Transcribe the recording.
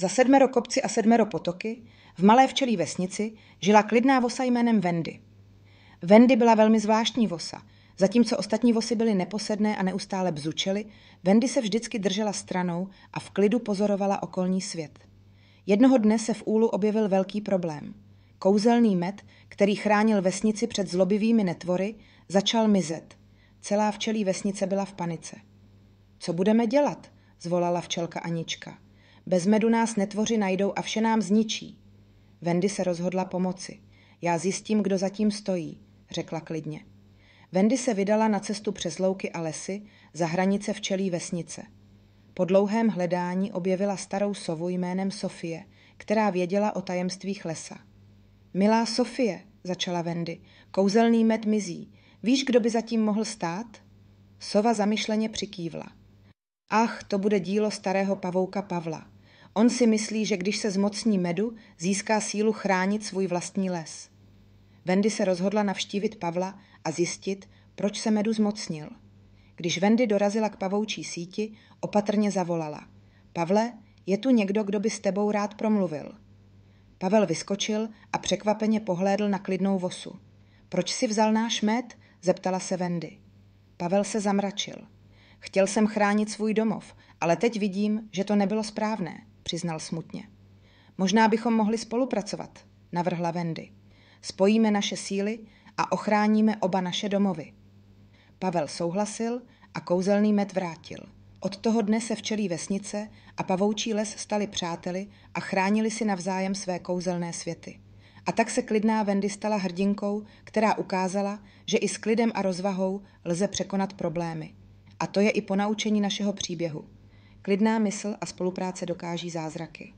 Za 7 kopci a 7 potoky v malé včelí vesnici žila klidná vosa jménem Wendy. Wendy byla velmi zvláštní vosa. Zatímco ostatní vosy byly neposedné a neustále bzučely, Wendy se vždycky držela stranou a v klidu pozorovala okolní svět. Jednoho dne se v úlu objevil velký problém. Kouzelný med, který chránil vesnici před zlobivými netvory, začal mizet. Celá včelí vesnice byla v panice. Co budeme dělat? Zvolala včelka Anička. Bez medu nás netvoři najdou a vše nám zničí. Wendy se rozhodla pomoci. Já zjistím, kdo zatím stojí, řekla klidně. Wendy se vydala na cestu přes louky a lesy za hranice včelí vesnice. Po dlouhém hledání objevila starou sovu jménem Sofie, která věděla o tajemstvích lesa. Milá Sofie, začala Wendy, kouzelný med mizí. Víš, kdo by zatím mohl stát? Sova zamyšleně přikývla. Ach, to bude dílo starého pavouka Pavla. On si myslí, že když se zmocní medu, získá sílu chránit svůj vlastní les. Wendy se rozhodla navštívit Pavla a zjistit, proč se medu zmocnil. Když Wendy dorazila k pavoučí síti, opatrně zavolala. Pavle, je tu někdo, kdo by s tebou rád promluvil. Pavel vyskočil a překvapeně pohlédl na klidnou vosu. Proč si vzal náš med? Zeptala se Wendy. Pavel se zamračil. Chtěl jsem chránit svůj domov, ale teď vidím, že to nebylo správné, přiznal smutně. Možná bychom mohli spolupracovat, navrhla Wendy. Spojíme naše síly a ochráníme oba naše domovy. Pavel souhlasil a kouzelný med vrátil. Od toho dne se včelí vesnice a pavoučí les stali přáteli a chránili si navzájem své kouzelné světy. A tak se klidná Wendy stala hrdinkou, která ukázala, že i s klidem a rozvahou lze překonat problémy. A to je i ponaučení našeho příběhu. Klidná mysl a spolupráce dokáží zázraky.